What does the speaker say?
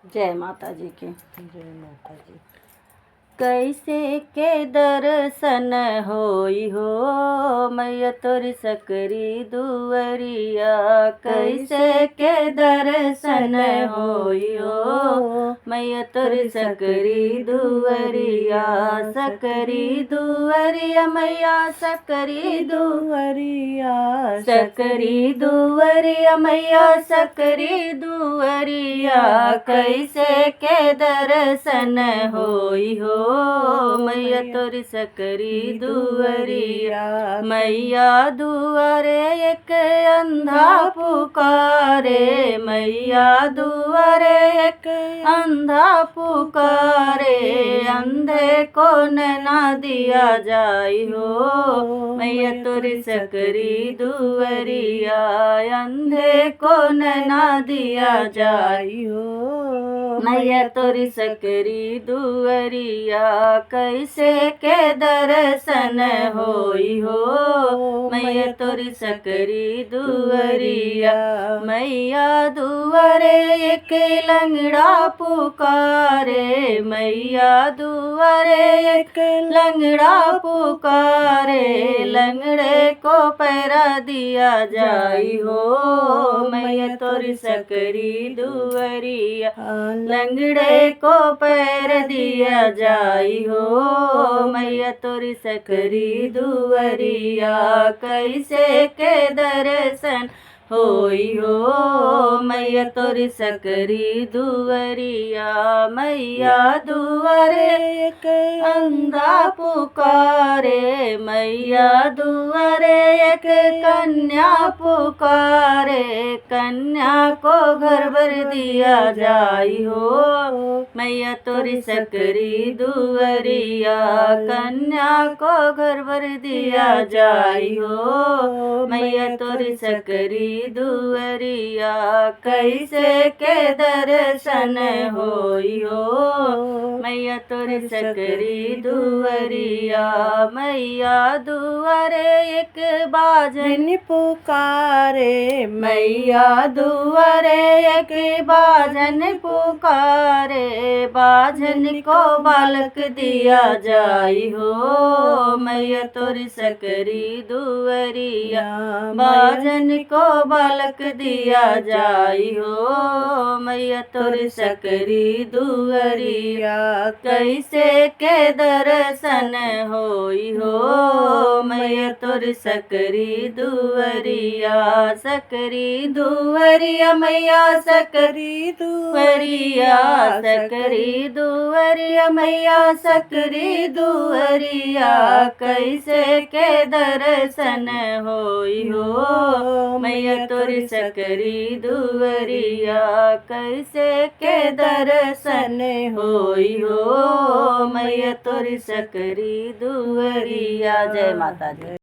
जय माता जी की। जय माता जी। कैसे के दर्शन होई हो मैया तोरी सकरी दुवरिया, कैसे के दर्शन होई हो मैया तोरी सकरी दुवरिया, सकरी दुवरिया मैया सकरी दुवरिया सकरी दुवरिया मैया सकरी दुवरिया, कैसे के दर्शन होई हो मैया तोरी सकरी दुवरिया। मैया दुआरे एक अंधा पुकारे, मैया दुआरे एक अंधा पुकारे, अंधे को ना दिया जाई हो मैया तोरी सकरी दुवरिया, अंधे को ना दिया जाई हो मैया तोरी सकरी दुवरिया, कैसे के दर्शन होई हो मैया तोरी सकरी दुवरिया। मैया दुआरे एक लंगड़ा पुकारे, मैया दुआरे एक लंगड़ा पुकारे, लंगड़े को पैरा दिया जाई हो मैया तोरी सकरी दुवरिया, लंगड़े को पैर दिया जाई हो मैया तोरी सकरी दुवरिया, कैसे के दर्शन होई हो मैया तोरी सकरी दुवरिया। मैया दुआरे एक अंधा पुकारे, मैया दुआरे एक कन्या पुकारे, कन्या को घर भर दिया जाई हो मैया तोरी सकरी दुवरिया, कन्या को घर भर दिया जाई हो मैया तोरी सकरी दुवरिया, कैसे के दर्शन होई हो मैया तोरी सकरी दुवरिया। मैया दुआरे एक बाजन पुकारे, मैया दुआरे एक बाजन पुकारे, बाजन को बालक दिया जाई हो मैया तोरी सकरी दुवरिया, बाजन को बालक दिया जाई हो मैया तोरी सकरी दुवरिया, कैसे के दर्शन होई हो मैया तोरी सकरी दुवरिया, सकरी दुवरिया मैया सकरी दुवरिया, सकरी दुवरिया मैया सकरी दुवरिया, कैसे के दर्शन होई हो मैया तोरी सकरी दुवरिया, कैसे के दर्शन होई हो मैया तोरी सकरी दुवरिया। जय माता जी।